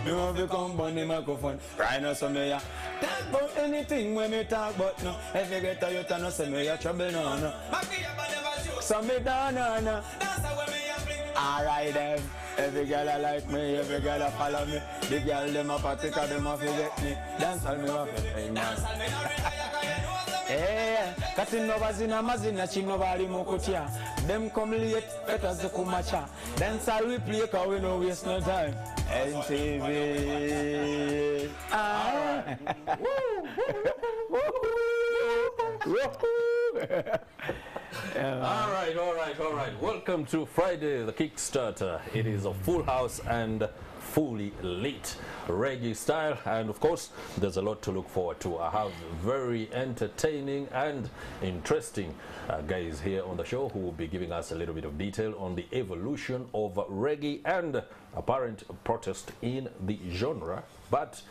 Me want to come on the microphone. Right now, so me ya talk about anything when me talk about no. If you get a youth and no say me ya trouble no. So me down no. Alright then. Every girl I like me, every girl I follow me. The girl them a party 'cause them a forget me. Dance all me want to play man. Eh, kati novazina mazina chino bali mukutia. Them come late, better to kumacha. Dance all we play 'cause we no waste no time. NTV. Ah. All right. Welcome to Friday, the Kickstarter. It is a full house and fully lit reggae style, and of course there's a lot to look forward to. I have very entertaining and interesting guys here on the show who will be giving us a little bit of detail on the evolution of reggae and apparent protest in the genre, but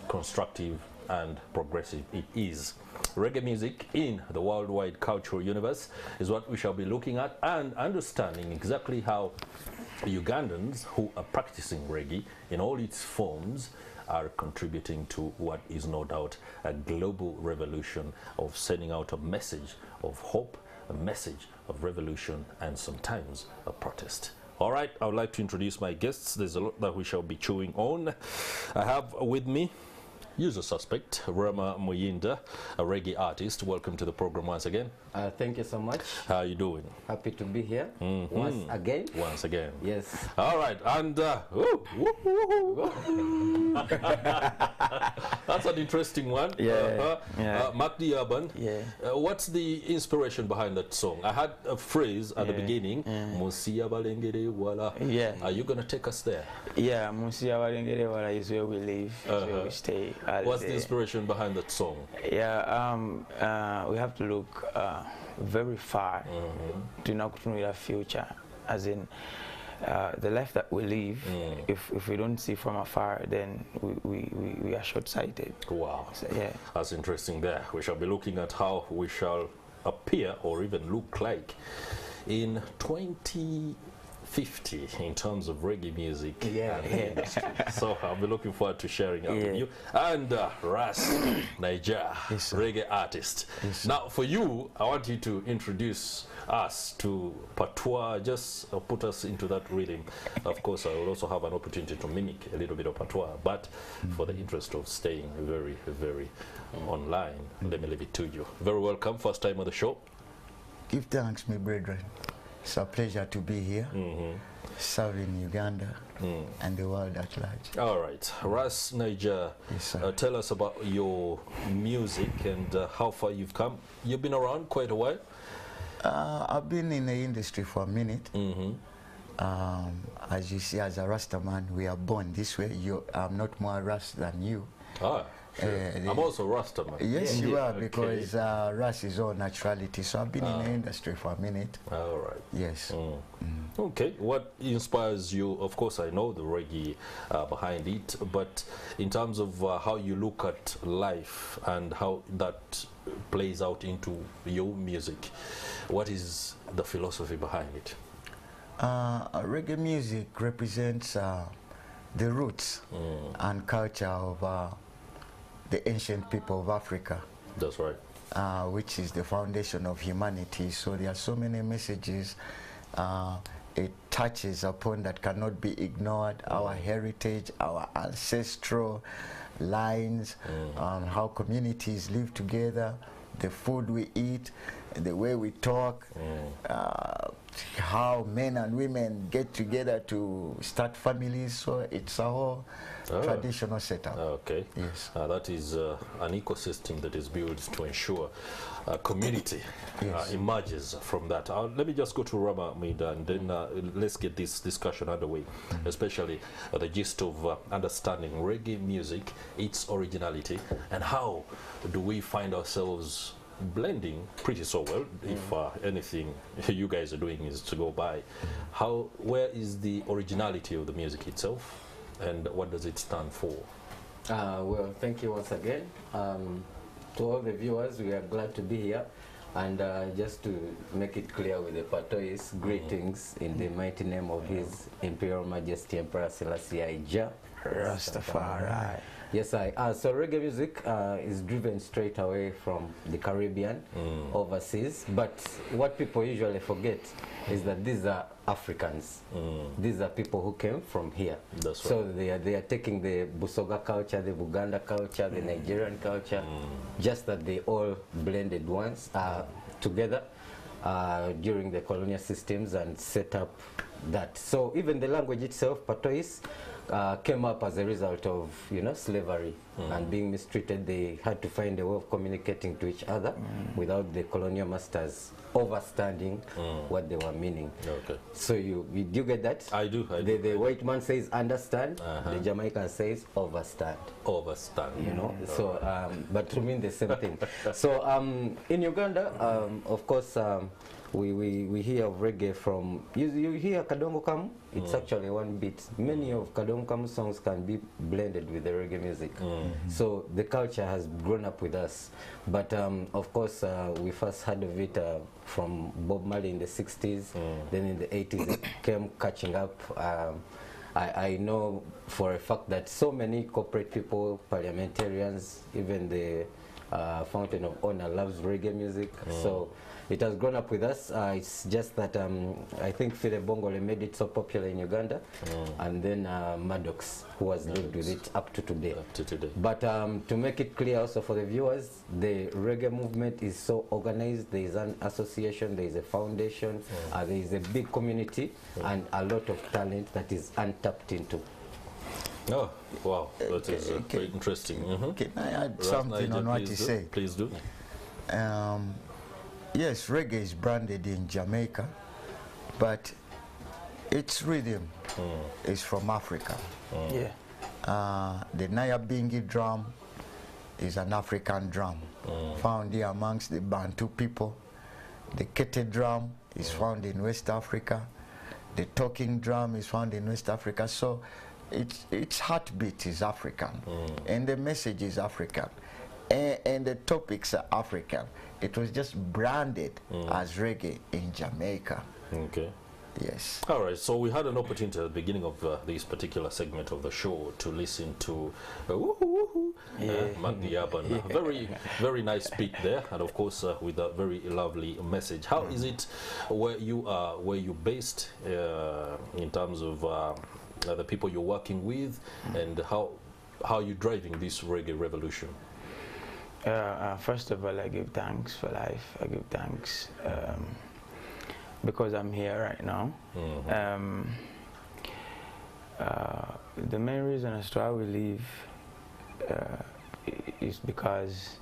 constructive and progressive it is. Reggae music in the worldwide cultural universe is what we shall be looking at and understanding exactly how Ugandans who are practicing reggae in all its forms are contributing to what is no doubt a global revolution of sending out a message of hope, a message of revolution, and sometimes a protest. All right, I would like to introduce my guests. There's a lot that we shall be chewing on. I have with me usual suspect, Ramah Muyinda, a reggae artist. Welcome to the program once again. Thank you so much. How are you doing? Happy to be here once again. Once again. Yes. All right, and that's an interesting one. Mark the Urban. Yeah. What's the inspiration behind that song? I had a phrase at the beginning. Musia balengere wala. Yeah. Are you gonna take us there? Yeah, Musia Walengere Wala is where we live, is where we stay. What's the inspiration behind that song? Yeah, we have to look very far to not know the future, as in the life that we live. If we don't see from afar, then we are short-sighted. Wow. So, yeah, that's interesting there. We shall be looking at how we shall appear or even look like in 2050 in terms of reggae music. So I'll be looking forward to sharing that with you. And Ras Nyaija, reggae artist. Now for you, I want you to introduce us to patois, just put us into that rhythm. Of course, I will also have an opportunity to mimic a little bit of patois, but for the interest of staying very, very online, let me leave it to you. Very welcome, first time on the show. Give thanks, my brethren. It's a pleasure to be here, serving Uganda and the world at large. All right, Ras Nyaija, tell us about your music and how far you've come. You've been around quite a while. I've been in the industry for a minute. As you see, as a Rasta man, we are born this way. I'm not more Ras than you. Ah, sure. I'm also Rasta man. Yes, you are, because Ras is all naturality. So I've been in the industry for a minute. All right. Yes. Okay, what inspires you? Of course, I know the reggae behind it, but in terms of how you look at life and how that plays out into your music, what is the philosophy behind it? Reggae music represents the roots and culture of the ancient people of Africa. That's right. Which is the foundation of humanity. So there are so many messages it touches upon that cannot be ignored. Our heritage, our ancestral lines, how communities live together, the food we eat, the way we talk, how men and women get together to start families. So it's a whole traditional setup. Okay. Yes. That is an ecosystem that is built to ensure community emerges from that. Let me just go to Ramah Muyinda and then let's get this discussion underway, especially the gist of understanding reggae music, its originality, and how do we find ourselves blending pretty so well, if anything you guys are doing is to go by. Where is the originality of the music itself, and what does it stand for? Well, thank you once again. To all the viewers, we are glad to be here. And just to make it clear with the patois, greetings in the mighty name of His Imperial Majesty Emperor Selassie Ija. Rastafari. Yes, so reggae music is driven straight away from the Caribbean, overseas. But what people usually forget is that these are Africans. These are people who came from here. That's so right. they are taking the Busoga culture, the Buganda culture, the Nigerian culture, just that they all blended once together during the colonial systems and set up that. So even the language itself, Patois, came up as a result of, you know, slavery and being mistreated. They had to find a way of communicating to each other without the colonial masters understanding what they were meaning. Okay. So you get that? I do. The white man says understand, the Jamaican says overstand. Overstand. You know, so but to mean the same thing. So in Uganda, of course, we hear of reggae from, you hear Kadongo Kamu, it's actually one beat. Many of Kadongo Kamu songs can be blended with the reggae music. So the culture has grown up with us. But of course, we first heard of it from Bob Marley in the 60s, then in the 80s it came catching up. I know for a fact that so many corporate people, parliamentarians, even the Fountain of Honor loves reggae music. So it has grown up with us. It's just that I think Fide Bongole made it so popular in Uganda, and then Maddox, who has lived with it up to today. But to make it clear also for the viewers, the reggae movement is so organized. There is an association, there is a foundation, there is a big community, and a lot of talent that is untapped into. Oh, wow, that is very interesting. Can I add Ras something Nyaija, on what you say? Please do. Yes, reggae is branded in Jamaica, but its rhythm is from Africa. Yeah. The Nyabingi drum is an African drum, found here amongst the Bantu people. The Kete drum is found in West Africa. The talking drum is found in West Africa. So its heartbeat is African, and the message is African, and the topics are African. It was just branded as reggae in Jamaica. Okay. Yes. All right, so we had an opportunity at the beginning of this particular segment of the show to listen to Matt the Urban. Very, very nice beat there, and of course with a very lovely message. How is it where you are, where you based in terms of the people you're working with, and how you driving this reggae revolution? First of all, I give thanks for life. I give thanks because I'm here right now. The main reason as to why we live is because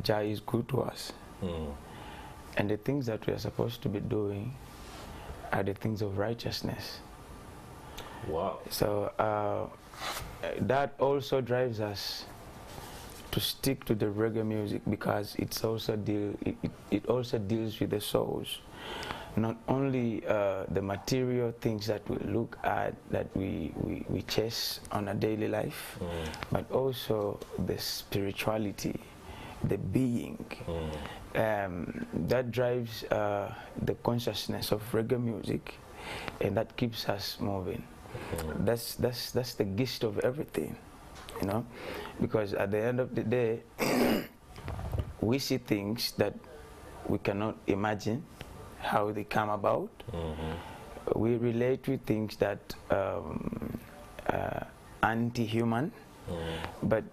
Jah is good to us, and the things that we are supposed to be doing are the things of righteousness. Wow. So that also drives us to stick to the reggae music, because it also deals with the souls, not only the material things that we look at, that we chase on a daily life, but also the spirituality, the being. That drives the consciousness of reggae music, and that keeps us moving. That's the gist of everything, you know, because at the end of the day we see things that we cannot imagine how they come about. We relate with things that anti-human, but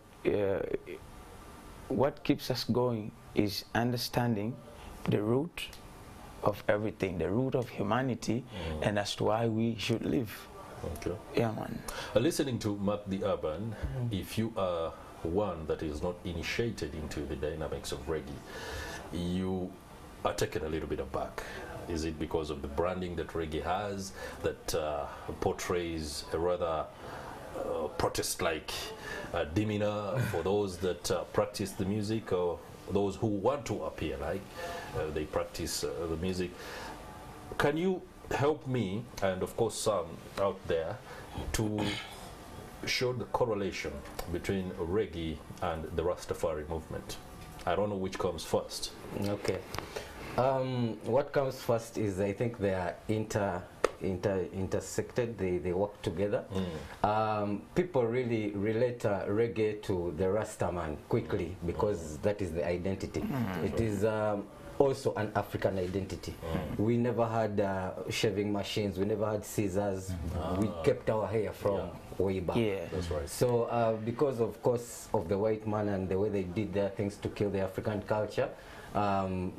what keeps us going is understanding the root of everything, the root of humanity, and that's why we should live. Okay. Yeah, man. Listening to Matt the Urban, if you are one that is not initiated into the dynamics of reggae, you are taken a little bit aback. Is it because of the branding that reggae has that portrays a rather protest-like demeanor for those that practice the music, or those who want to appear like they practice the music? Can you help me, and of course some out there, to show the correlation between reggae and the Rastafari movement? I don't know which comes first. Okay. What comes first is, I think, they are intersected, they work together. People really relate reggae to the Rastaman quickly because that is the identity. It is also an African identity. We never had shaving machines, we never had scissors. We kept our hair from way back. That's right. So because of course of the white man and the way they did their things to kill the African culture,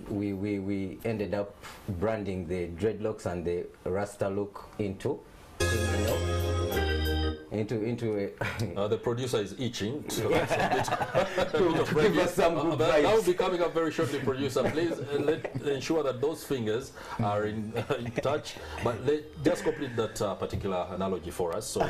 we ended up branding the dreadlocks and the Rasta look into the producer is itching to give us some good that will vibes. be coming up very shortly, producer. Please ensure that those fingers are in touch. But just complete that particular analogy for us. So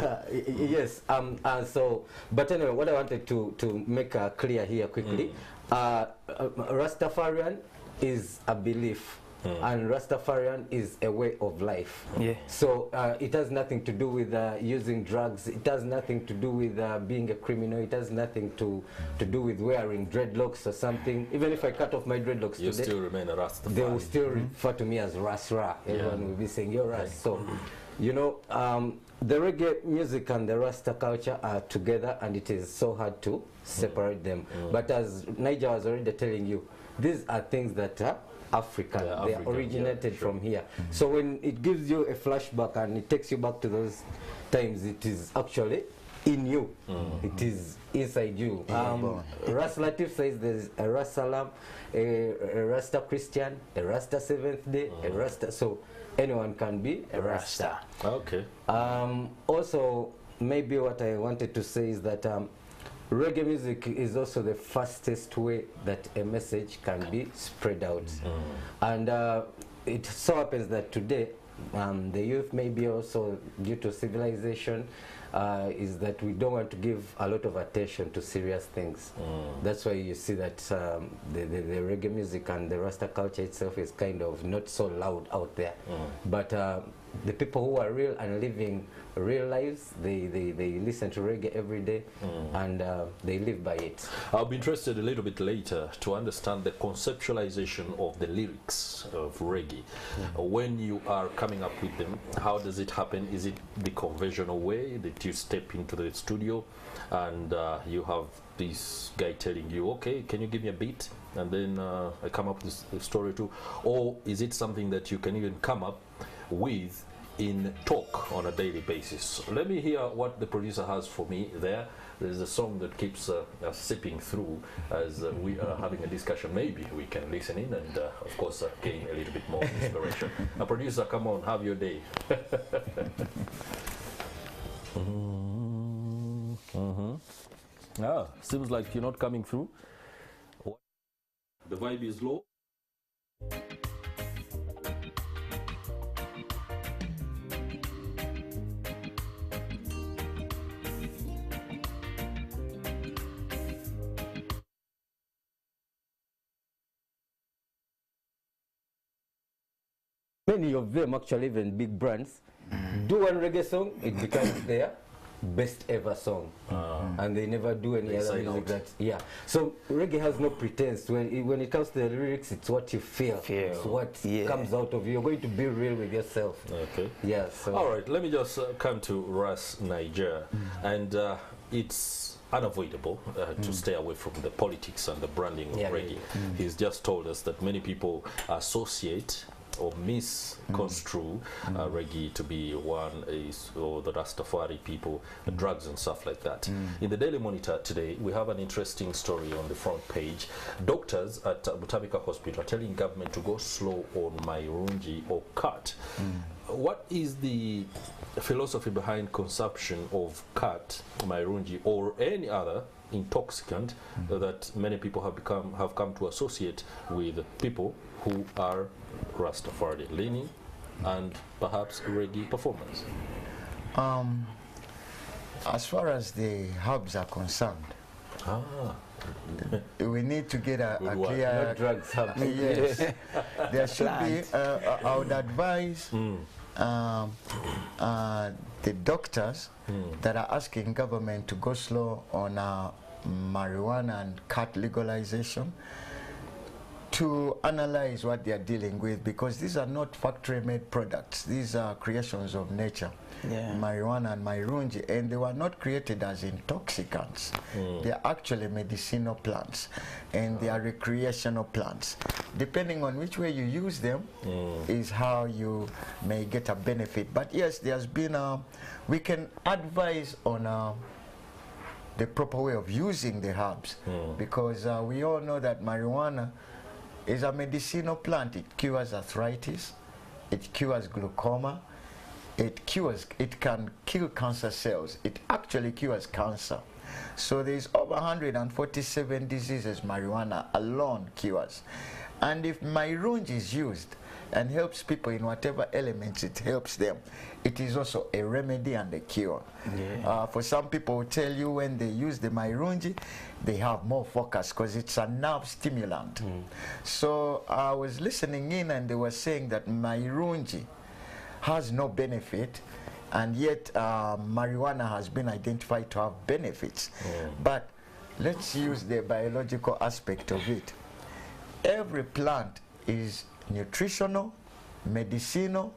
yes. But anyway, what I wanted to make clear here quickly, Rastafarian is a belief. And Rastafarian is a way of life. So it has nothing to do with using drugs. It has nothing to do with being a criminal. It has nothing to do with wearing dreadlocks or something. Even if I cut off my dreadlocks you today, still remain a Rastafarian. they will still refer to me as Ras Ra. Everyone will be saying, you're Ras. So, you know, the reggae music and the Rasta culture are together, and it is so hard to separate them. But as Nyaija was already telling you, these are things that are African. They are originated from here. So when it gives you a flashback and it takes you back to those times, it is actually in you. It is inside you. Ras Latif says there's a Ras Salam, a Rasta Christian, a Rasta Seventh Day, a Rasta. So anyone can be a Rasta. Okay. Also, maybe what I wanted to say is that reggae music is also the fastest way that a message can be spread out. And it so happens that today, the youth, maybe also due to civilization, is that we don't want to give a lot of attention to serious things. That's why you see that the reggae music and the Rasta culture itself is kind of not so loud out there. But the people who are real and living real lives, they listen to reggae every day, and they live by it. I'll be interested a little bit later to understand the conceptualization of the lyrics of reggae. When you are coming up with them, how does it happen? Is it the conventional way that you step into the studio and you have this guy telling you, okay, can you give me a beat? And then I come up with a story too. Or is it something that you can even come up with in talk on a daily basis? Let me hear what the producer has for me there. There's a song that keeps sipping through as we are having a discussion. Maybe we can listen in and of course gain a little bit more inspiration. Producer, come on, have your day. Seems like you're not coming through. The vibe is low. Many of them, actually even big brands, do one reggae song, it becomes their best ever song, and they never do any other music. So reggae has no pretense. When it comes to the lyrics, it's what you feel. It's what comes out of you. You're going to be real with yourself. Okay. Yeah. So all right, let me just come to Ras Nyaija, and it's unavoidable to stay away from the politics and the branding of reggae. He's just told us that many people associate or misconstrue reggae to be or the Rastafari people, drugs and stuff like that. In the Daily Monitor today, we have an interesting story on the front page. Doctors at Butabika Hospital are telling government to go slow on Mairungi or cut. What is the philosophy behind consumption of cut, Mairungi, or any other intoxicant that many people have come to associate with people who are Rastafari leaning and perhaps reggae performance? As far as the herbs are concerned, we need to get a clear... no drugs, herbs. Yes. There should be, I would advise the doctors that are asking government to go slow on marijuana and cut legalization to analyze what they are dealing with, because these are not factory-made products. These are creations of nature. Yeah. Marijuana and Mairunji, and they were not created as intoxicants. They are actually medicinal plants, and they are recreational plants. Depending on which way you use them is how you may get a benefit. But yes, there's been we can advise on the proper way of using the herbs, because we all know that marijuana is a medicinal plant. It cures arthritis, it cures glaucoma, it can kill cancer cells. It actually cures cancer. So there's over 147 diseases marijuana alone cures. And if Mairunji is used and helps people in whatever elements it helps them, it is also a remedy and a cure. Yeah. For some people will tell you when they use the Mairunji, they have more focus because it's a nerve stimulant. So I was listening in and they were saying that Mairunji has no benefit, and yet marijuana has been identified to have benefits. But let's use the biological aspect of it. Every plant is nutritional, medicinal,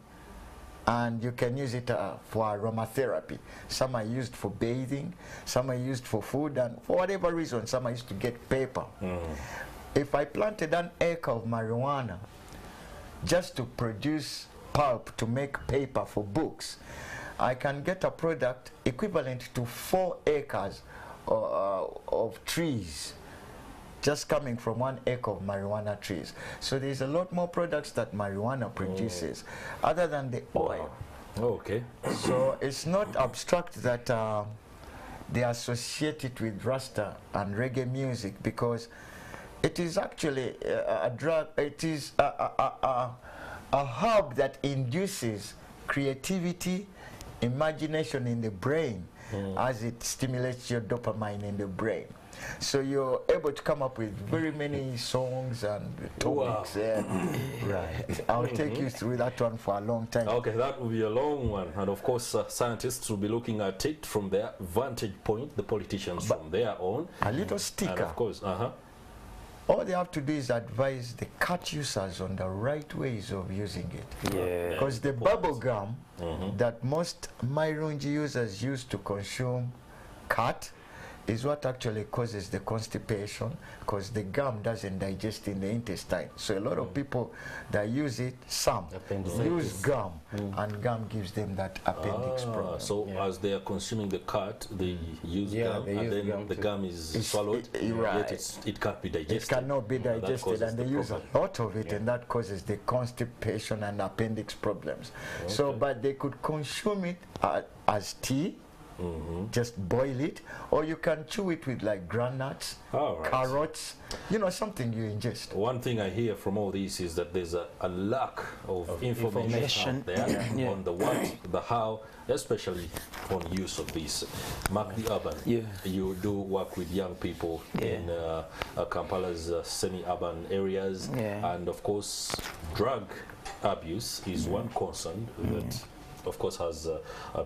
and you can use it for aromatherapy. Some are used for bathing, some are used for food, and for whatever reason, some are used to get paper. If I planted an acre of marijuana just to produce pulp to make paper for books, I can get a product equivalent to 4 acres of trees just coming from 1 acre of marijuana trees. So there's a lot more products that marijuana produces other than the oil. Okay. So it's not abstract that they associate it with Rasta and reggae music, because it is actually a drug. It is a herb that induces creativity, imagination in the brain as it stimulates your dopamine in the brain. So you're able to come up with very many songs and topics. Right. I'll take you through that one for a long time. Okay, that will be a long one. And of course, scientists will be looking at it from their vantage point, the politicians from their own. A little sticker. And of course, all they have to do is advise the cat users on the right ways of using it. Yeah. Because the bubble gum that most Mairunji users use to consume cat is what actually causes the constipation, because the gum doesn't digest in the intestine. So a lot of people that use it, some use gum, and gum gives them that appendix problem. So as they are consuming the cut, they use gum, and then the gum is swallowed, yet it can't be digested. It cannot be digested, and they use a lot of it, and that causes the constipation and appendix problems. So, but they could consume it as tea, just boil it, or you can chew it with like groundnuts, carrots, you know, something you ingest. One thing I hear from all this is that there's a lack of information out there on the what, the how, especially on use of this. Mark the Urban, you do work with young people in Kampala's semi-urban areas, and of course drug abuse is one concern that of course has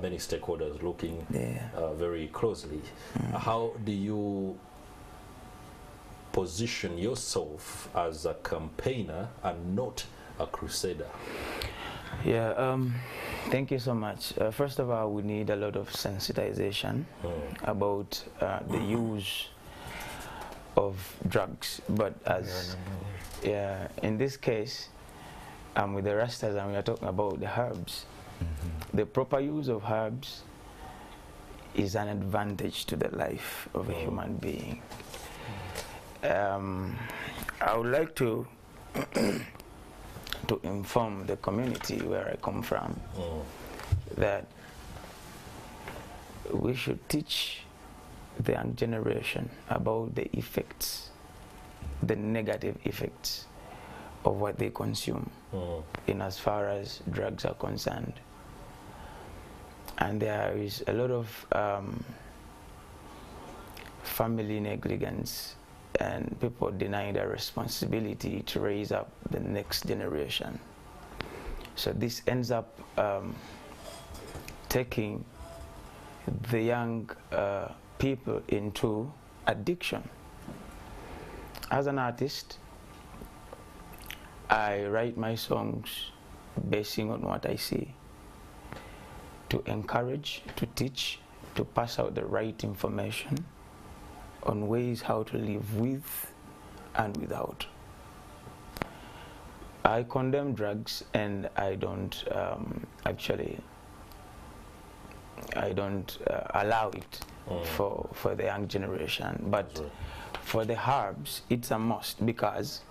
many stakeholders looking very closely. How do you position yourself as a campaigner and not a crusader? Thank you so much. First of all, we need a lot of sensitization about the use of drugs, but as in this case, with the Rastas, and we are talking about the herbs. The proper use of herbs is an advantage to the life of a human being. I would like to to inform the community where I come from that we should teach the young generation about the effects, the negative effects of what they consume in as far as drugs are concerned. And there is a lot of family negligence and people denying their responsibility to raise up the next generation. So this ends up taking the young people into addiction. As an artist, I write my songs basing on what I see, to encourage, to teach, to pass out the right information on ways how to live with and without. I condemn drugs, and I don't allow it for the young generation. But for the herbs, it's a must, because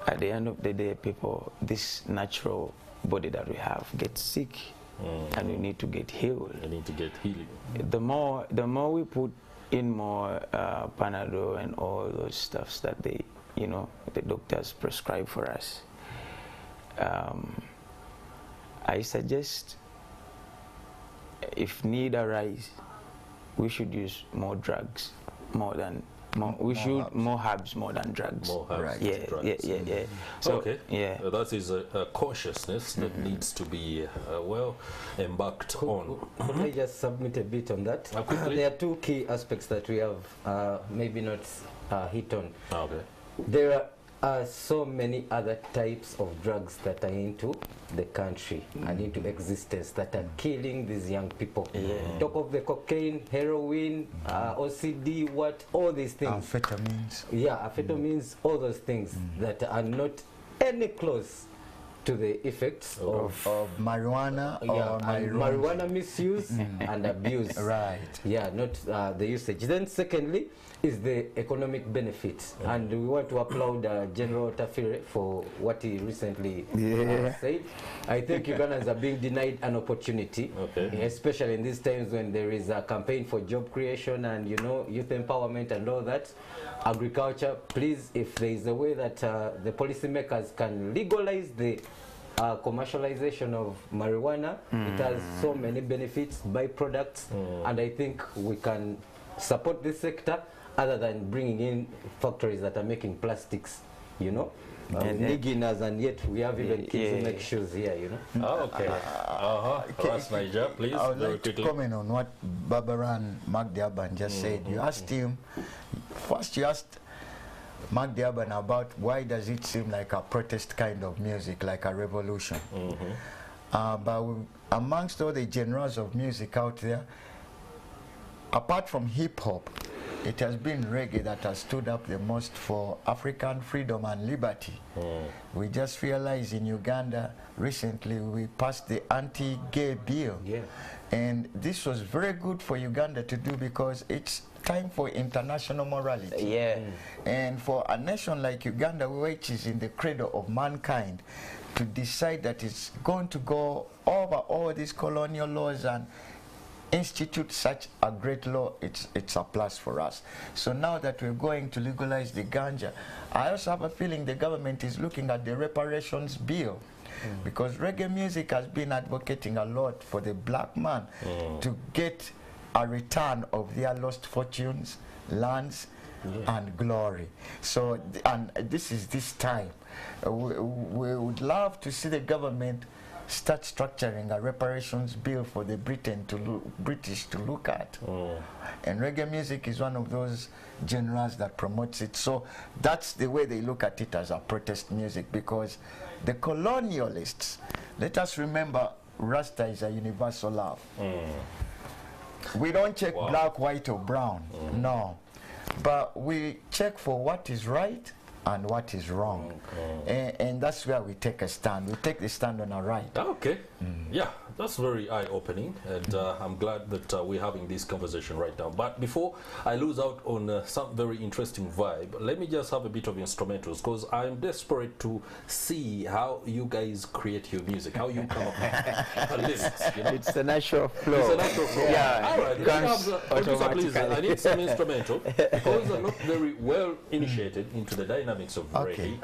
at the end of the day, people, this natural body that we have gets sick, and we need to get healed. You need to get healing. The more we put in more Panadol and all those stuffs that the doctors prescribe for us, I suggest, if need arise, we should use more drugs, more herbs more than drugs. More herbs Right. than drugs. Yeah. So, okay. Yeah. That is a consciousness that needs to be well embarked on. Could I just submit a bit on that? Quickly. There are two key aspects that we have maybe not hit on. Okay. There are so many other types of drugs that are into the country and into existence that are killing these young people. Talk of the cocaine, heroin, OCD, all these things. Amphetamines. Yeah, amphetamines, all those things that are not any close to the effects of marijuana or and marijuana misuse and abuse. Right. Yeah, not the usage. Then secondly is the economic benefits. And we want to applaud General Tafire for what he recently said. I think Ugandans are being denied an opportunity, especially in these times when there is a campaign for job creation and youth empowerment and all that. Agriculture, please, if there is a way that the policymakers can legalize the commercialization of marijuana, it has so many benefits, byproducts, and I think we can support this sector other than bringing in factories that are making plastics, nigging, and yet we have even kids who make shoes here, Okay. Ras Nyaija, please. I would very like to quickly. comment on what Babaran Magdiaban just said. You asked him, first you asked Magdiaban about why does it seem like a protest kind of music, like a revolution. But amongst all the genres of music out there, apart from hip-hop, it has been reggae that has stood up the most for African freedom and liberty. We just realized in Uganda recently we passed the anti-gay bill. And this was very good for Uganda to do because it's time for international morality. And for a nation like Uganda, which is in the cradle of mankind, to decide that it's going to go over all these colonial laws and institute such a great law, it's a plus for us. So now that we're going to legalize the ganja, I also have a feeling the government is looking at the reparations bill, because reggae music has been advocating a lot for the black man to get a return of their lost fortunes, lands, and glory. So, and this is this time. We would love to see the government start structuring a reparations bill for the British to look at. And reggae music is one of those genres that promotes it. So that's the way they look at it, as a protest music, because the colonialists, let us remember, Rasta is a universal love. We don't check black, white, or brown, no. But we check for what is right and what is wrong. And that's where we take a stand. We take the stand on our right. Okay. Yeah, that's very eye-opening, and I'm glad that we're having this conversation right now. But before I lose out on some very interesting vibe, let me just have a bit of instrumentals, because I'm desperate to see how you guys create your music, how you come up with lists. It's a natural flow. It's a natural flow. Yeah, all right. Producer, please, I need some instrumental, because I'm not very well initiated into the dynamics of reggae.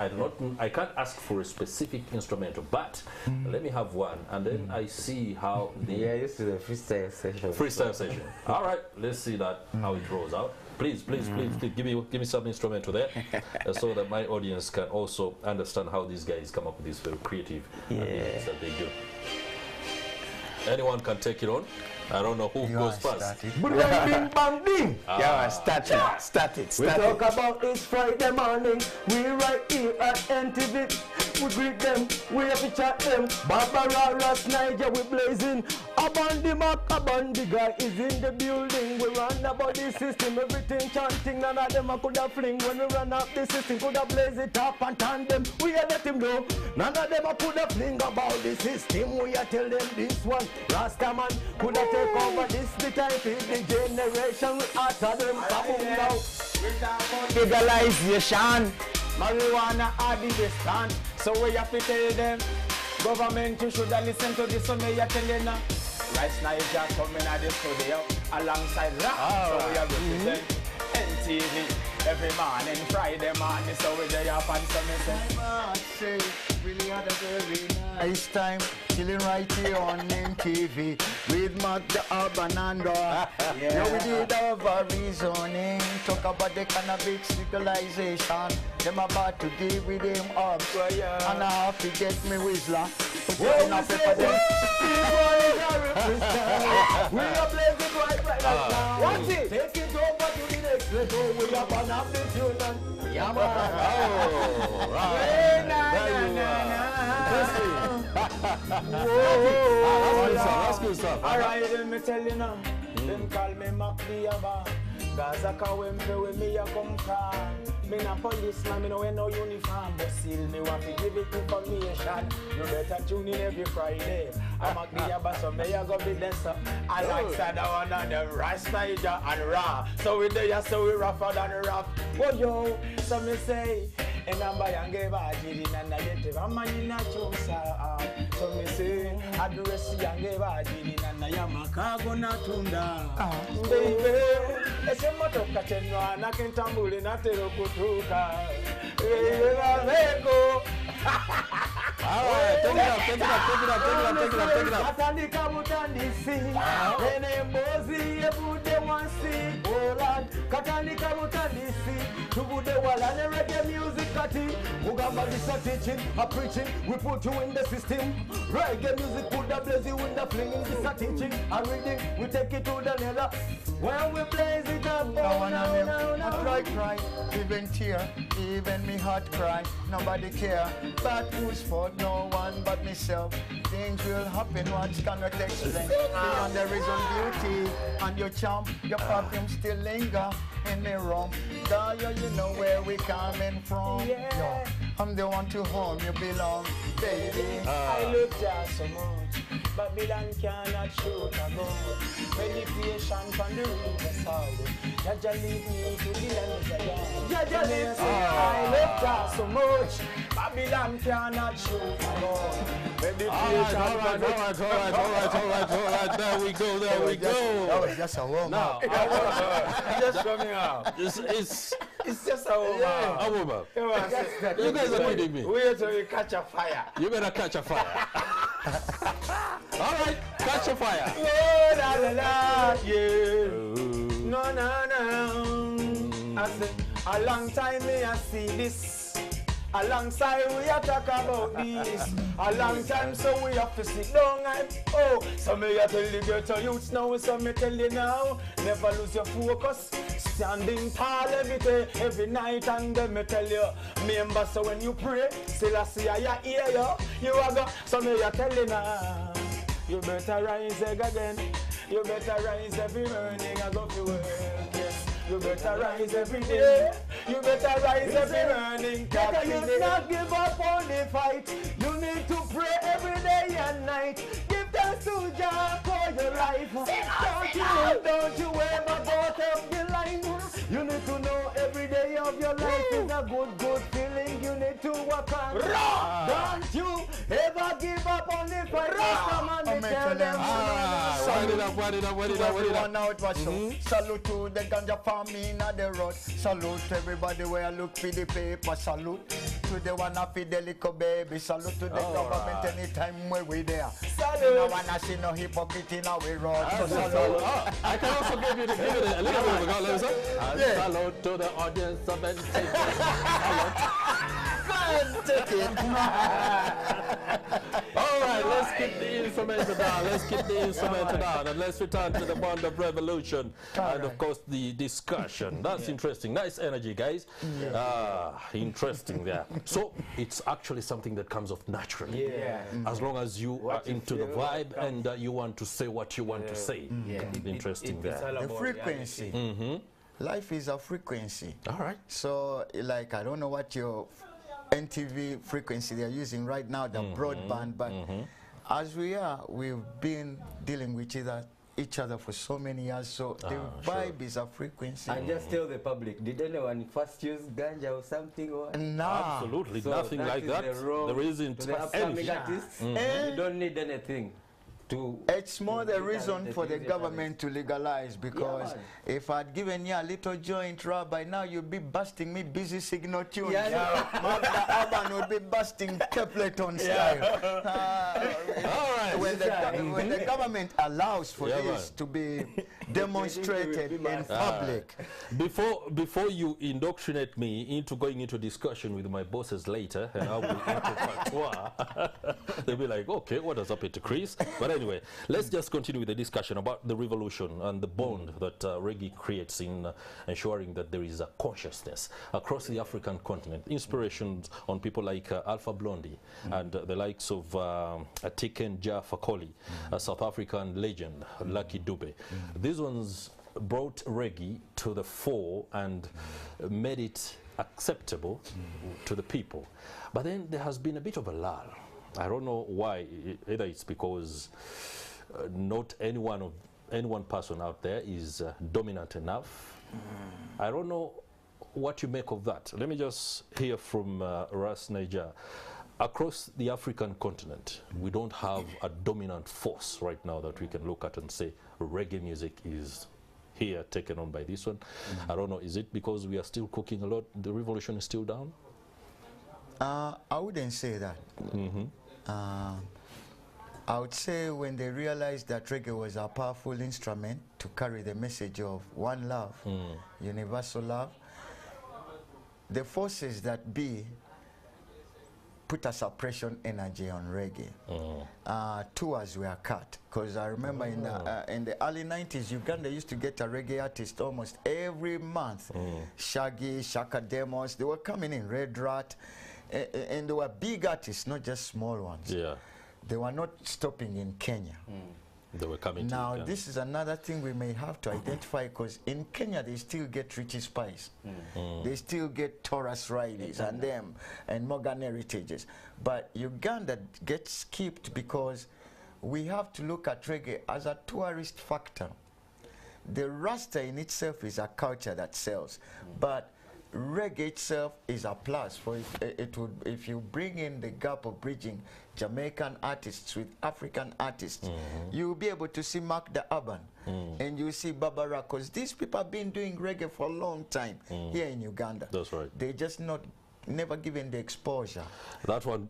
I can't ask for a specific instrumental, but let me have one, and then I see how the used to the freestyle session. Freestyle session. All right, let's see that how it rolls out. Please, give me some instrumental there, so that my audience can also understand how these guys come up with these very creative ideas that they do. Anyone can take it on. I don't know who goes first. Bing, bang, ding. Start it. We talk about it's Friday morning. We right here at NTV. we greet them, we have to chat them. Barbara, Ras Nyaija, we blazing. Abandi Mac, Abandi guy is in the building. We run about the system, everything chanting. None of them I could have fling. When we run up the system, could have blaze it up and turn them. We are let him know. None of them I could have fling about the system. We are tell them this one. Rasta man could have take over this the type of the generation. We utter them kaboom now. Legalization. Marijuana are the stand. So we have to tell them. Government, you should have listened to this one. Me are telling now. Ras Nyaija coming at the studio alongside Rap. So we are represent NTV every morning, Friday morning. So we're there up and some say really had a very nice time chilling right here on NTV with Mac the Urban and yeah, we did have a reasoning. Talk about the cannabis legalization. Them about to give with him up. And I have to get me Whistler. We are blazing right now. What's it? Take it over to the next level. We are gonna have the tune and yeah, man. That's good stuff. Alright, let me tell you now. Them call me Mac the Abba. Gaza Kawempe with me a come from. Me na policeman, me no wear no uniform, but still me want to give it information. You better tune in every Friday. I'm a Abba, so me a go be there, so I like sad one and the Ras Nyaija and Ra. So we there, so we rougher than rough. Oh yo, so me say, and I'm by and give a jilly and I get a man in a chosa. So me say, I do a see and give a jilly and I am a cargo na tunda. Baby, it's a motor catching one, I can tumble in a terokutuka. Alright, take it up. Katandika mutandisi, enembozi ebude wansi, Poland. Katandika mutandisi, tubude walane reggae music kati. Mugamba this a teaching, a preaching, we put you in the system. Reggae music put the blaze you in the flinging. This a teaching, a reading, we take it to the nether. When we blaze it up, I cry, even tear, even me heart cry. Nobody care, but whose fault? No one but myself. Things will happen, words cannot explain. Beyond there is beauty and your charm, your perfume still linger in the room. Girl, you know where we coming from. Yo, I'm the one to whom you belong, baby. I love you so much. Babylon cannot shoot a gun. Meditation from the riverside. Jaja lead me to the end of the land. Jaja lead me. I love you so much. Babylon cannot shoot a gun. Meditation. All right. There we go. That was just a warm up. Just coming out. It's just a warm up. A warm up. You You guys are kidding me. Wait till you catch a fire. You better catch a fire. All right, catch a fire. Oh, la la la, yeah. No. I said, a long time me I see this. A long time we are talk about this. A long time so we have to sit down and so me I tell the ghetto youths now, so me tell you now, never lose your focus. Standing tall every day, every night, and then me tell you, remember so when you pray, still I see I hear you are go, so me I tell you now, you better rise again, you better rise every morning, I go to work, yes. You better rise every day. You better rise every morning. Better you not give up on the fight. You need to pray every day and night. Give thanks to Jah for your life. Don't you ever go up the line. You need to know every day of your life is a good feeling. You need to work on. Don't you ever give up on the fight. Come on, tell them. Write it up. Salute to the ganja farming in the road. Salute everybody where I look for the paper. Salute to the one of the little baby. Salute to the government anytime where we there. Salute. No one see no hypocrite in our road. So salute. I can also give it a little bit of a go. Salute to the audience of NTV. Take it. All right, let's keep the instrumental down. Let's keep the instrumental down, and let's return to the bond of revolution and, of course, the discussion. That's interesting. Nice energy, guys. Interesting there. So it's actually something that comes off naturally. As long as you are into the vibe and you want to say what you want to say. Interesting there. The frequency. Life is a frequency. All right. So, like, I don't know what your NTV frequency they're using right now, the broadband, but as we've been dealing with each other for so many years, so the vibe is a frequency. And just tell the public, did anyone first use ganja or something? Or? Nah. Absolutely, So nothing that like is that. the wrong There isn't to the upcoming anything. artists. You don't need anything. It's more the reason for the government to legalize, because if I'd given you a little joint, by now you'd be busting me busy signal tunes. Magda Urban would be busting Kepleton style. All right. When the government allows for this to be demonstrated in public. Before you indoctrinate me into going into discussion with my bosses later, and I will into fatwa, they'll be like, okay, what has happened to Chris? But anyway, let's just continue with the discussion about the revolution and the bond that reggae creates in ensuring that there is a consciousness across the African continent. Inspirations on people like Alpha Blondy and the likes of Tiken Jah Fakoly, a South African legend, Lucky Dube. These ones brought reggae to the fore and made it acceptable to the people. But then there has been a bit of a lull. I don't know why. Either it's because not any one person out there is dominant enough. I don't know what you make of that. Let me just hear from Ras Nyaija. Across the African continent, we don't have a dominant force right now that we can look at and say reggae music is here taken on by this one. I don't know, is it because we are still cooking a lot, the revolution is still down? I wouldn't say that. I would say when they realized that reggae was a powerful instrument to carry the message of one love, universal love, the forces that be put a suppression energy on reggae. Tours were cut, because I remember in the early 90s, Uganda used to get a reggae artist almost every month. Shaggy, Shaka Demos, they were coming in, Red Rat, and they were big artists, not just small ones. They were not stopping in Kenya. They were coming now, to this is another thing we may have to identify, because in Kenya they still get Richie Spice. They still get Taurus Rileys and them, and Morgan Heritages. But Uganda gets skipped because we have to look at reggae as a tourist factor. The Rasta in itself is a culture that sells, but reggae itself is a plus. For if you bring in the gap of bridging Jamaican artists with African artists, you'll be able to see Mark the Urban, and you see Barbara, because these people have been doing reggae for a long time here in Uganda. That's right. They just never given the exposure. That one,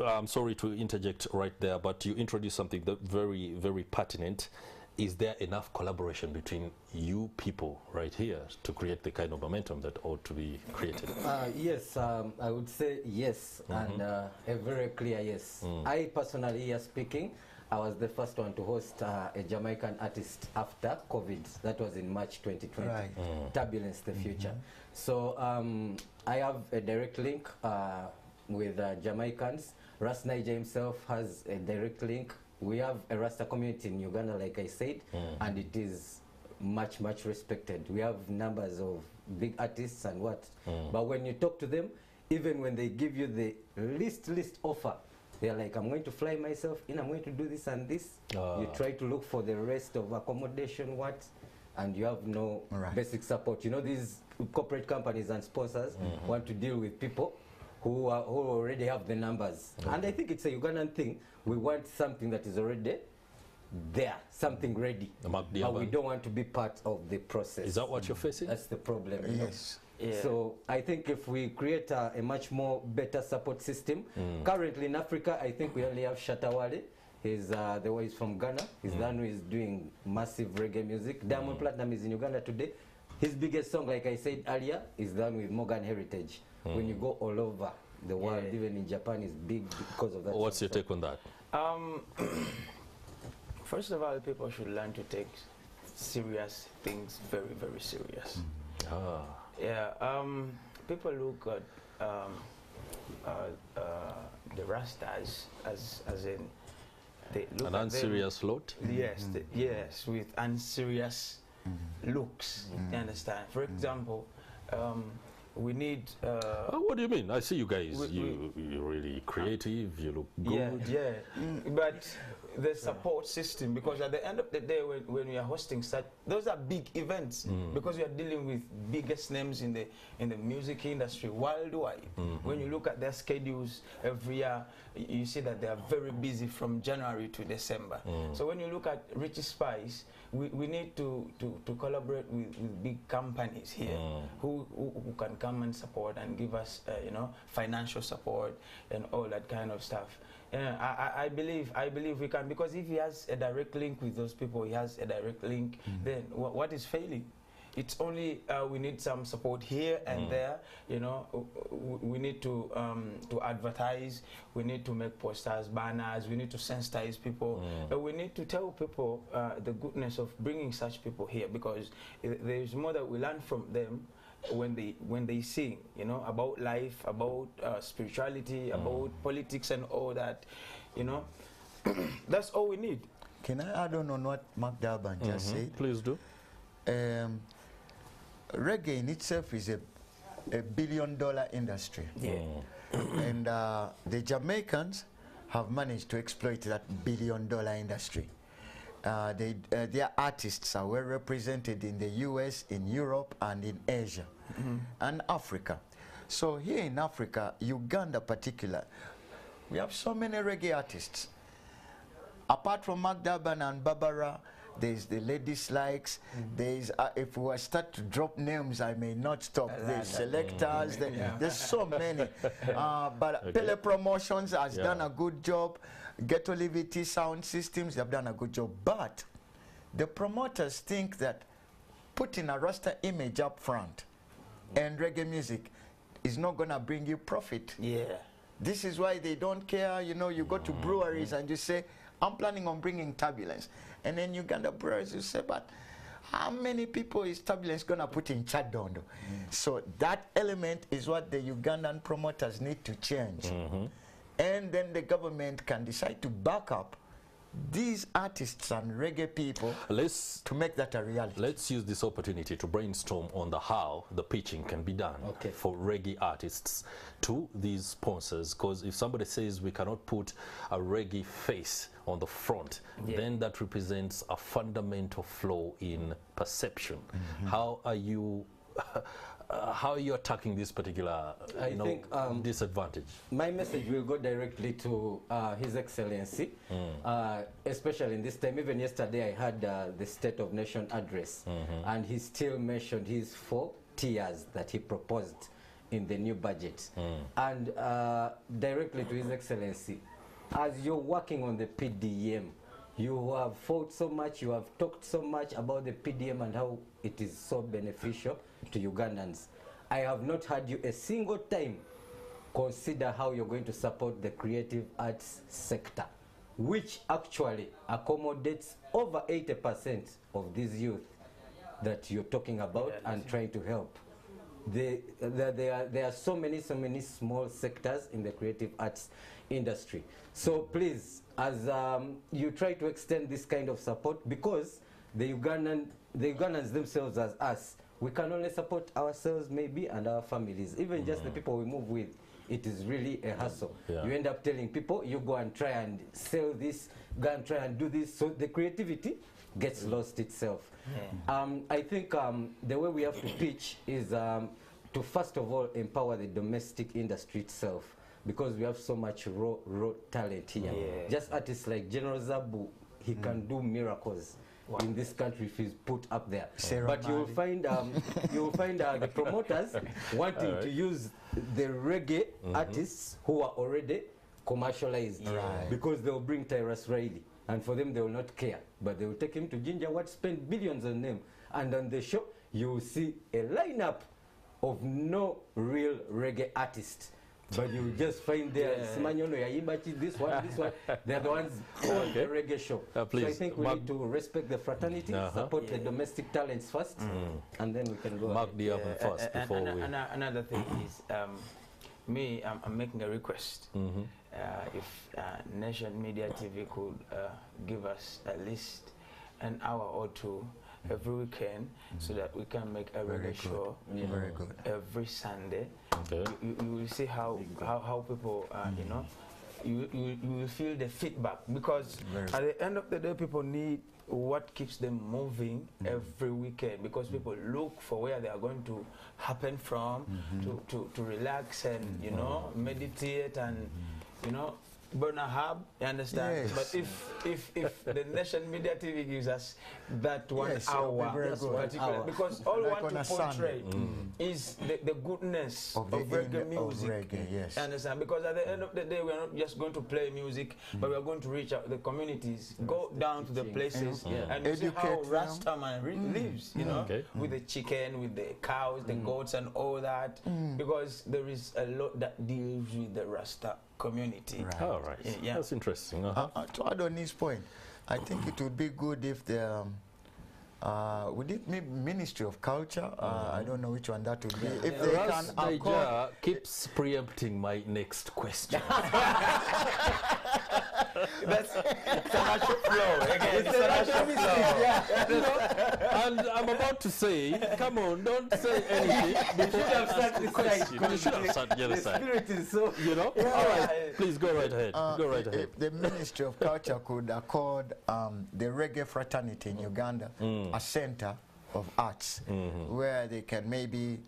I'm sorry to interject right there, but you introduced something that very, very pertinent. Is there enough collaboration between you people right here to create the kind of momentum that ought to be created? Yes, I would say yes, and a very clear yes. I personally, here speaking, I was the first one to host a Jamaican artist after COVID. That was in March 2020. Right. Turbulence, the future. So I have a direct link with Jamaicans. Ras Nyaija himself has a direct link. We have a Rasta community in Uganda, like I said, and it is much, much respected. We have numbers of big artists and what. But when you talk to them, even when they give you the least offer, they're like, I'm going to fly myself in, I'm going to do this and this. You try to look for the rest of accommodation, and you have no basic support. You know, these corporate companies and sponsors want to deal with people who already have the numbers. And I think it's a Ugandan thing. We want something that is already there, something ready. But we don't want to be part of the process. Is that what you're facing? That's the problem. Yes. Yeah. So I think if we create a much more better support system, currently in Africa, I think we only have Shatawale. He's the way he's from Ghana. He's the one who is doing massive reggae music. Diamond Platinum is in Uganda today. His biggest song, like I said earlier, is done with Morgan Heritage. When you go all over the world, Yeah. even in Japan, is big because of that. What's your take on that? First of all, people should learn to take serious things very, very serious. Ah. Yeah, people look at the Rastas as in they look An at them- unserious lot? Yes, yes, with unserious looks. You understand? For example, we need. What do you mean? I see you guys. We- You're really creative. You look good. Yeah, yeah. But the support system, because at the end of the day, when we are hosting such, those are big events, because we are dealing with biggest names in the music industry worldwide. When you look at their schedules every year, you see that they are very busy from January to December. So when you look at Richie Spice, we need to collaborate with big companies here who can come and support and give us financial support and all that kind of stuff. I believe we can, because if he has a direct link with those people, he has a direct link, then what is failing? It's only we need some support here and there. We need to advertise. We need to make posters, banners. We need to sensitize people. We need to tell people the goodness of bringing such people here, because there is more that we learn from them when they sing, about life, about spirituality, about politics and all that. That's all we need. Can I add on what Mark Durban just said? Please do. Reggae in itself is a $1 billion industry. Yeah. And the Jamaicans have managed to exploit that $1 billion industry. Their artists are well represented in the US, in Europe, and in Asia, and Africa. So here in Africa, Uganda particular, we have so many reggae artists. Apart from Mark Durban and Barbara, there's the Ladies Likes, there's, if we start to drop names, I may not stop. There's Selectors, there's so many. But Pele Promotions has done a good job. Ghetto Livity Sound Systems, they've done a good job. But the promoters think that putting a Rasta image up front and reggae music is not going to bring you profit. Yeah. This is why they don't care. You go to breweries and you say, I'm planning on bringing Turbulence. And then Uganda brewers, you say, but how many people is Turbulence going to put in Chadondo? So that element is what the Ugandan promoters need to change. And then the government can decide to back up these artists and reggae people to make that a reality. Let's use this opportunity to brainstorm on the how the pitching can be done for reggae artists to these sponsors, because if somebody says we cannot put a reggae face on the front, then that represents a fundamental flaw in perception. How are you attacking this particular disadvantage? My message will go directly to His Excellency, especially in this time. Even yesterday I had the State of Nation address, and he still mentioned his 4 tiers that he proposed in the new budget. And directly to His Excellency, as you're working on the PDM, you have fought so much, you have talked so much about the PDM and how it is so beneficial to Ugandans. I have not heard you a single time consider how you're going to support the creative arts sector, which actually accommodates over 80% of these youth that you're talking about and trying to help. There are so many small sectors in the creative arts industry. So please, as you try to extend this kind of support, because the Ugandans themselves as us, we can only support ourselves maybe and our families. Even just the people we move with, it is really a hassle. You end up telling people, you go and try and sell this, go and try and do this. So the creativity gets lost itself. I think the way we have to pitch is to first of all empower the domestic industry itself, because we have so much raw talent here. Just artists like General Zabu, he can do miracles in this country if he's put up there. But you will find the promoters wanting to use the reggae artists who are already commercialized, because they'll bring Tyrus Riley, and for them they will not care, but they will take him to Ginger Watt, spend billions on them, and on the show you will see a lineup of no real reggae artists But you just find there, Simanyono, Yaimbachi, this one, they're the ones on the reggae show. Please, so I think we need to respect the fraternity, support the domestic talents first, and then we can go. Mark the oven first before we... Another thing is, me, I'm making a request. If Nation Media TV could give us at least an hour or two every weekend, so that we can make a reggae show very good every Sunday. Okay. You will see how people you know, you will feel the feedback, because at the end of the day, people need what keeps them moving every weekend, because people look for where they are going to happen from, to relax and you know, meditate and you know, burn a herb, you understand? But if the Nation Media TV gives us that 1 hour, because all we want to portray is the goodness of reggae music. You understand? Because at the end of the day, we are not just going to play music, but we are going to reach out the communities, go down to the places, and you see how Rastaman lives, you know, with the chicken, with the cows, the goats, and all that, because there is a lot that deals with the Rasta community. All right. That's interesting. To add on his point, I think it would be good if the Ministry of Culture, I don't know which one that would be, if they Ras can Nyaija keeps preempting my next question. It's a natural flow. Again, it's a natural flow. And I'm about to say, come on, don't say anything before I ask the question. You should have sat the other side. The spirit is so, you know? All right, please go right ahead. Go right ahead. If the Ministry of Culture could accord the reggae fraternity in Uganda a center of arts where they can maybe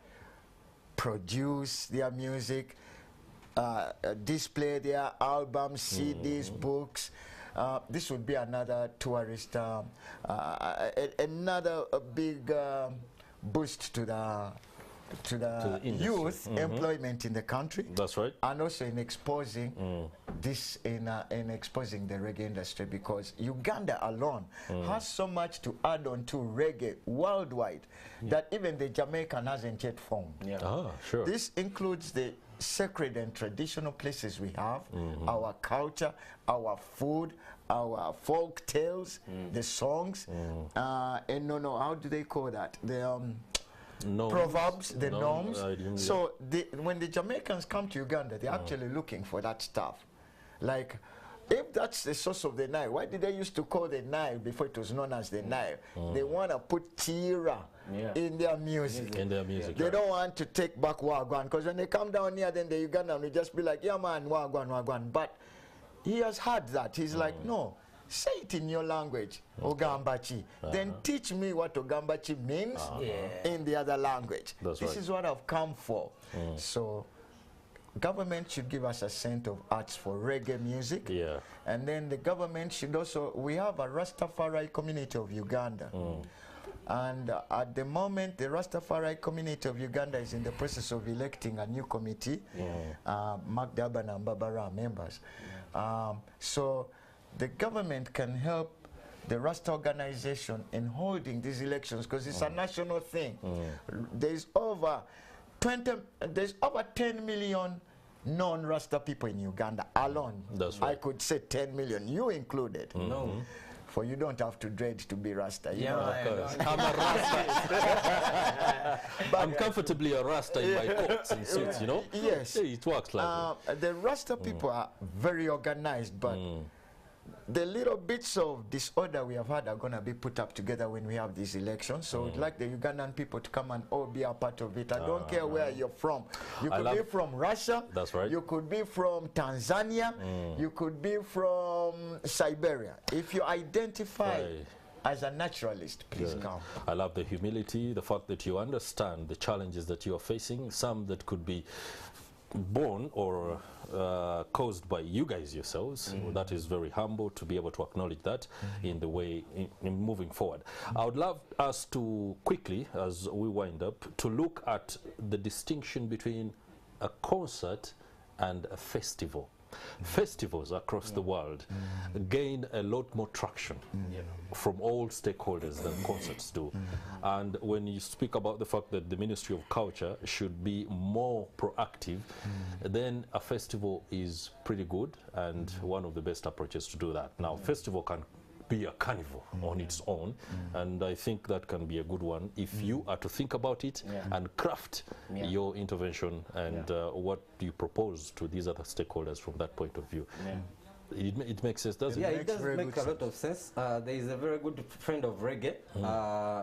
produce their music, display their albums, CDs, books. This would be another tourist, another big boost to the youth employment in the country. That's right. And also in exposing this, in exposing the reggae industry, because Uganda alone has so much to add on to reggae worldwide that even the Jamaican hasn't yet formed. Sure. This includes the sacred and traditional places we have, our culture, our food, our folk tales, the songs, and how do they call that? The proverbs, the norms. So when the Jamaicans come to Uganda, they're actually looking for that stuff. Like, if that's the source of the Nile, why did they used to call the Nile before it was known as the Nile? They want to put Tira in their music. They don't want to take back Wagwan, because when they come down here, then the Ugandan will just be like, yeah man, Wagwan, Wagwan. But he has heard that. He's like, no, say it in your language, Ogambachi. Then teach me what Ogambachi means in the other language. This is what I've come for. So government should give us a center of arts for reggae music. And then the government should also, we have a Rastafari community of Uganda. And at the moment, the Rastafari community of Uganda is in the process of electing a new committee, Mark Daban and Barbara members. So the government can help the Rasta organization in holding these elections, because it's a national thing. There's over 10 million non-Rasta people in Uganda alone. I could say 10 million, you included. For you don't have to dread to be Rasta. You know? I'm a Rasta. I'm comfortably a Rasta in my coats and suits, you know? Yes. It works like that. The Rasta people are very organized, but the little bits of disorder we have had are going to be put up together when we have these elections. So we'd like the Ugandan people to come and all be a part of it. I don't care where you're from. You could be from Russia. That's right. You could be from Tanzania. You could be from Siberia. If you identify as a naturalist, please come. I love the humility, the fact that you understand the challenges that you are facing, some that could be born or caused by you guys yourselves. That is very humble to be able to acknowledge that in the way in moving forward. I would love us to quickly, as we wind up, to look at the distinction between a concert and a festival. festivals across the world gain a lot more traction from all stakeholders than concerts do. And when you speak about the fact that the Ministry of Culture should be more proactive, then a festival is pretty good and one of the best approaches to do that. Now, festival can be a carnival on its own, and I think that can be a good one if you are to think about it and craft your intervention and what you propose to these other stakeholders from that point of view. It makes sense, doesn't it? Yeah, it does make a lot of sense. There is a very good friend of reggae,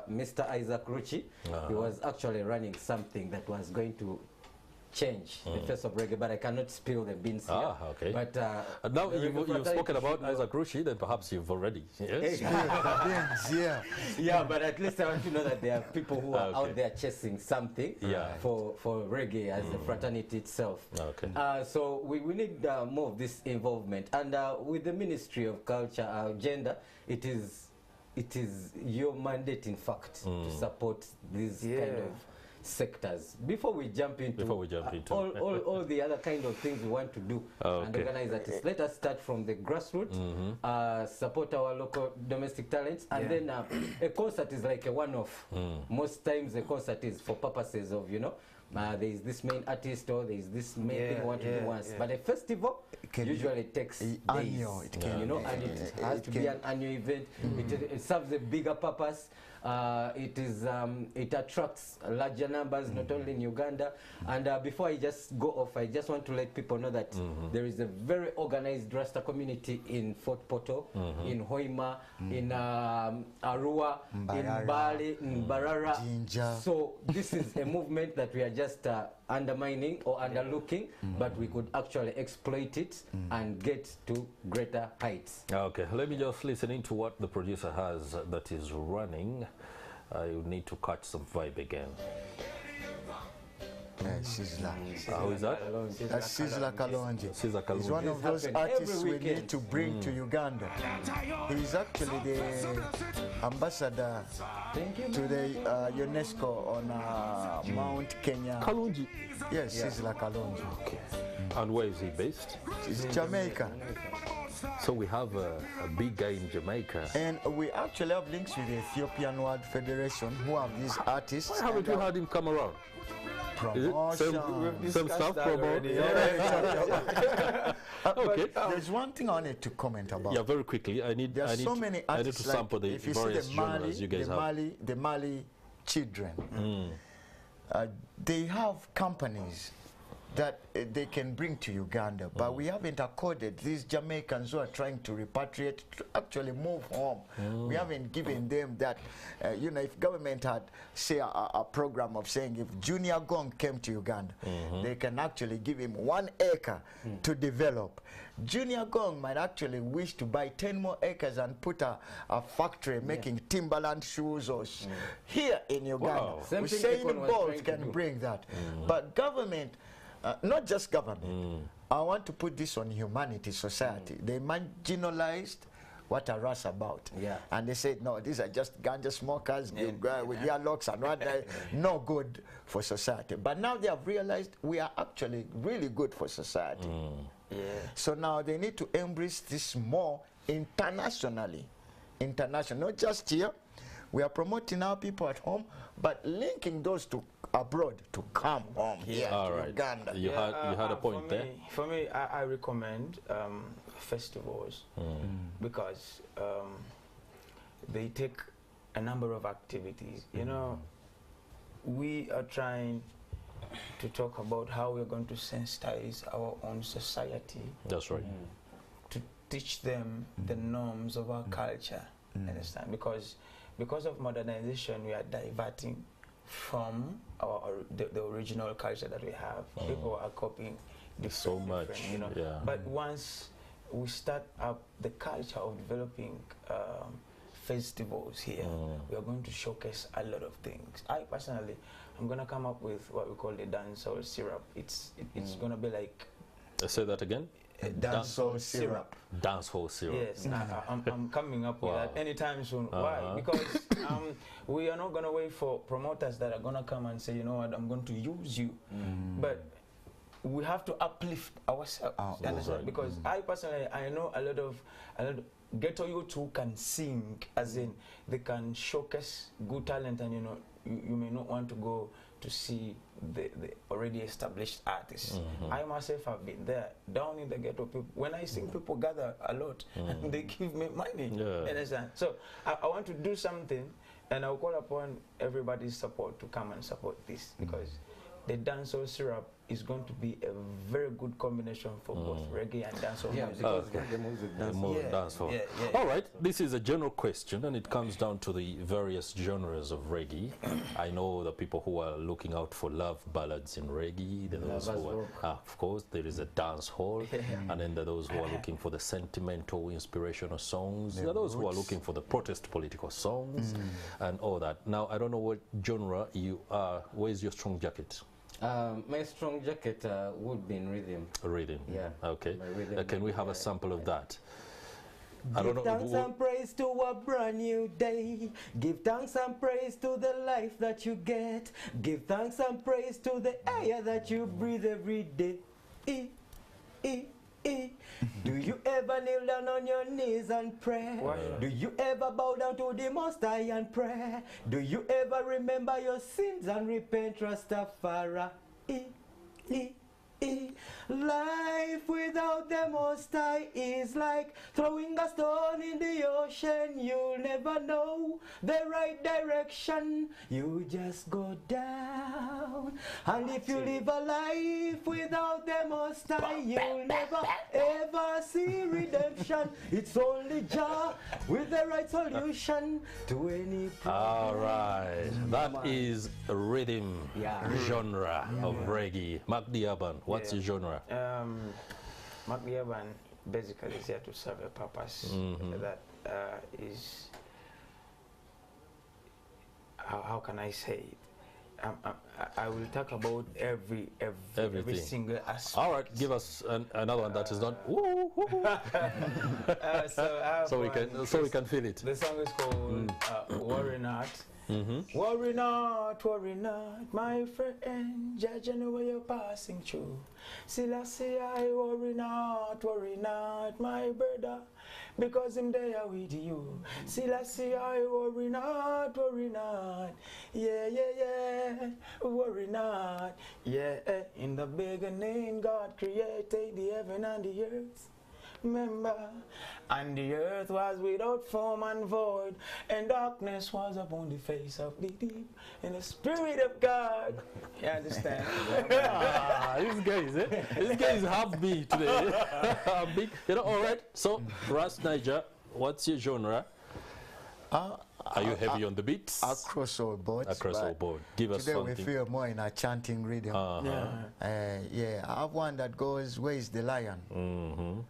Mr. Isaac Ruchi. He was actually running something that was going to change the face of reggae, but I cannot spill the beans here. Okay. But now you've spoken about Isaac Ruchi, then perhaps you've already. Yes. Yeah, but at least I want to know that there are people who are out there chasing something for reggae as a fraternity itself. Okay. So we need more of this involvement, and with the Ministry of Culture agenda, it is your mandate, in fact, to support these kind of sectors. Before we jump into all the other kind of things we want to do and organize artists, let us start from the grassroots, support our local domestic talents, and then a concert is like a one-off. Most times a concert is for purposes of, you know, there is this main artist or there is this main thing we want to do once. But a festival usually takes annual. It can, you know, and it has to be an annual event. It serves a bigger purpose. It attracts larger numbers, not only in Uganda. And before I just go off, I just want to let people know that there is a very organized Rasta community in Fort Portal, in Hoima, in Arua, in Bali, in Barara. Jinja. So this is a movement that we are just undermining or underlooking, but we could actually exploit it and get to greater heights. Okay, let me just listen into what the producer has that is running. You need to catch some vibe again. Sizzla. Who is that? That's Sizzla Kalonji. Sizzla Kalonji. He's one of those artists we need to bring to Uganda. He's actually the ambassador to the UNESCO on Mount Kenya. Kalonji? Yes, Sizzla Kalonji. Okay. And where is he based? He's Jamaica. So we have a big guy in Jamaica. And we actually have links with the Ethiopian World Federation who have these artists. Why haven't you had him come around? Promotion. Some stuff promote. Okay. There's one thing I need to comment about. Yeah, very quickly. I need to sample the various genres you guys have. The Mali children, they have companies that they can bring to Uganda, but we haven't accorded these Jamaicans who are trying to repatriate to actually move home. We haven't given them that, you know, if government had, say, a program of saying if Junior Gong came to Uganda, they can actually give him 1 acre to develop. Junior Gong might actually wish to buy 10 more acres and put a factory making Timberland shoes or here in Uganda. Wow. Usain Bolt can bring that. But government, not just government, I want to put this on humanity, society. They marginalized what are Ras about. And they said, no, these are just ganja smokers with their locks and what, no good for society. But now they have realized we are actually really good for society. So now they need to embrace this more internationally. International, not just here. We are promoting our people at home, but linking those to abroad to come home here to Uganda. You had a point there. For me, I recommend festivals because they take a number of activities. You know, we are trying to talk about how we're going to sensitize our own society. That's right. To teach them the norms of our culture. Understand? Because of modernization, we are diverting from the original culture that we have. People are copying so much, you know. But once we start up the culture of developing festivals here, we are going to showcase a lot of things. I personally, I'm going to come up with what we call the dancehall syrup. It's going to be like... Say that again? Dancehall syrup. Dancehall syrup. Yes, I'm coming up with that anytime soon. Why? Because we are not going to wait for promoters that are going to come and say, you know what, I'm going to use you. But we have to uplift ourselves. You understand? right. Because I personally, I know a lot of ghetto youth who can sing, as in they can showcase good talent, and you know, you may not want to go to see the already established artists. I myself have been there, down in the ghetto. People, when I sing, people gather a lot and they give me money. Yeah. You understand? So I want to do something, and I'll call upon everybody's support to come and support this, because the dancehall syrup is going to be a very good combination for both reggae and dancehall music. reggae music, Dancehall. All right, this is a general question, and it comes down to the various genres of reggae. I know the people who are looking out for love ballads in reggae. There are those who are, of course, there is a dancehall, and then there are those who are looking for the sentimental, inspirational songs. There are those who are looking for the protest political songs and all that. Now, I don't know what genre you are. Where's your strong jacket? My strong jacket would be in rhythm. Rhythm. Yeah. Okay. Rhythm, Can we have a sample of that? I Give don't know. thanks and praise to a brand new day. Give thanks and praise to the life that you get. Give thanks and praise to the air that you breathe every day. Do you ever kneel down on your knees and pray? Do you ever bow down to the Most High and pray? Do you ever remember your sins and repent, Rastafari? Life without the Most High is like throwing a stone in the ocean. You'll never know the right direction. You just go down. And if you live a life without the Most High, you'll never ever see redemption. It's only Jah with the right solution to any problem. All right, that is a rhythm genre of reggae. Mark Diaban, what's your genre? Mark Diaban basically is here to serve a purpose that is, how can I say it? I will talk about every single aspect. All right, give us another one that is not. So we can feel it. The song is called "Worry Not." Worry not, my friend. Judge know where you're passing through. Still I say, I worry not, my brother, because I'm there with you. Still I say, I worry not, yeah, worry not, yeah. In the beginning, God created the heaven and the earth. Remember, and the earth was without form and void, and darkness was upon the face of the deep, and the Spirit of God. You understand? This guy is half beat today. Big, all right. So, Ras Nyaija, what's your genre? Are you heavy on the beats? Across all boards. Across all board. Give us today something. we feel more in a chanting rhythm. I have one that goes, "Where is the lion?"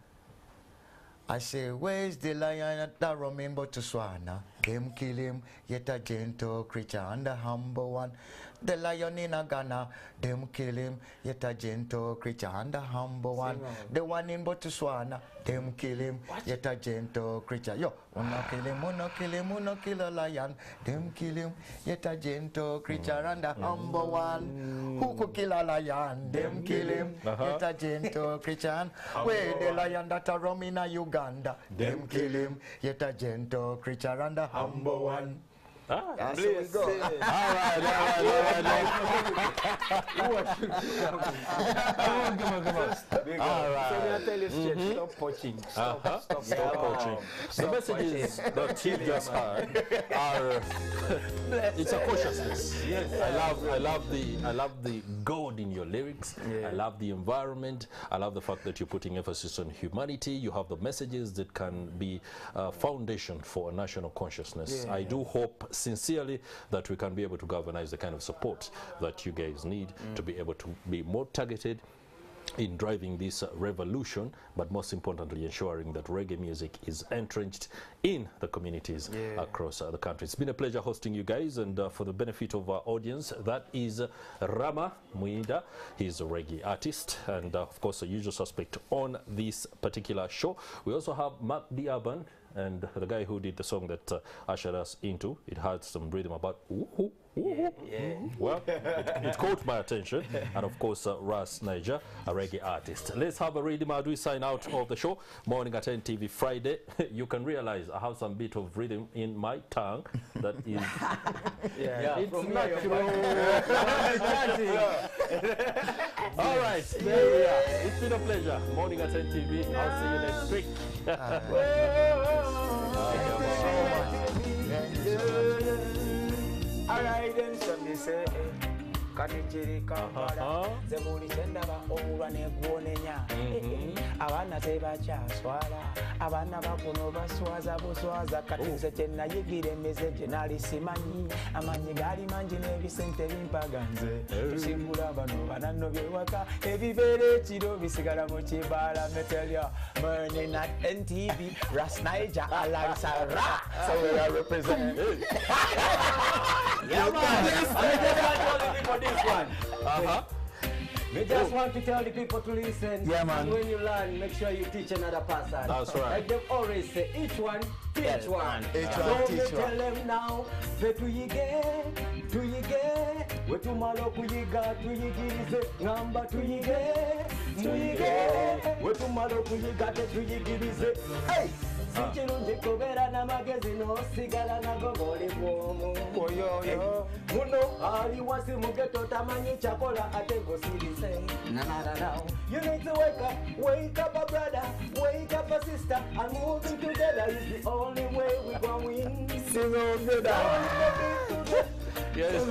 I say, where is the lion at the roaming Botswana? Them kill him, yet a gentle creature and a humble one. The lion in a Ghana, them kill him, yet a gentle creature and a humble one. The one in Botswana, them kill him, yet a gentle creature. Yo, wanna kill him, wanna kill a lion. Them kill him, yet a gentle creature and a humble one. Who could kill a lion? Them kill him, yet a gentle creature. Where the lion that a roam in a Uganda? Them kill him, yet a gentle creature and a humble one. That's where we go. All right. All right. So I tell you straight, stop poaching. Stop Poaching. The messages that you just heard are it's a consciousness. Yes. I love the God in your lyrics. I love the environment. I love the fact that you're putting emphasis on humanity. You have the messages that can be a foundation for a national consciousness. I do hope sincerely that we can be able to galvanize the kind of support that you guys need to be able to be more targeted in driving this revolution, but most importantly ensuring that reggae music is entrenched in the communities across the country. It's been a pleasure hosting you guys, and for the benefit of our audience, that is Ramah Muyinda. He's a reggae artist and of course a usual suspect on this particular show. We also have Mark Diaban, and the guy who did the song that ushered us into. It had some rhythm about Well, it caught my attention. And of course, Ras Nyaija, a reggae artist. Let's have a rhythm as we sign out of the show. Morning at NTV Friday. You can realize I have some bit of rhythm in my tongue that is... it's natural. All right, there we are. It's been a pleasure. Morning at NTV. I'll see you next week. Alright then, so me say, Kanijiri Kampala, Zebuli Chendaba, Owane Gwonenya, Avana Teba Swala, Avana Bakunova Swaza, Buswaza, Katinse Chena, Yigide message, Nali Simani, Amani Gari Manjine, Vicente Vimpaganze, Simbula Banova, Nanoviwaka, Heavy Vere, Chido, Visigara Mochibala, Metelia, Morning at NTV, Ras Nyaija, alongside Ra, so we are representing. Yeah, man. This one. We just want to tell the people to listen. Yeah, man. And when you learn, make sure you teach another person. That's right. Like they always say, each one, teach one. Each So one, we teach tell one. them now, say to yige, we to malo kuyiga, to yigirize, ngamba to yige, we to malo kuyiga, to yigirize. Hey! Sichirunji kubera na magezi no sigala na gogoli mwomo. Muno ali wasi mugeto tamanyi chakola atego sirise. Na. You need to wake up a brother, wake up a sister, and moving together is the only way we gon' win. Sing on brother. Yes.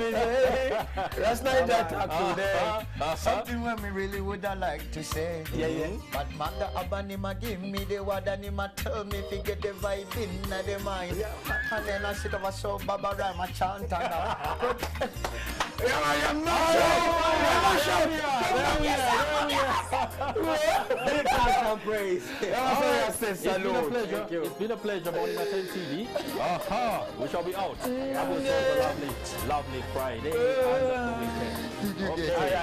Ras Nyaija talk today. Something when me really would have liked to say. But Manda Abanima give me the word and him a tell me to get the vibe in the mind. And then I sit over so Baba Rama chant and Big thanks and praise. It's been a pleasure. It's been a pleasure. Morning at NTV. We shall be out. Have yourselves a lovely Friday and the weekend. Okay.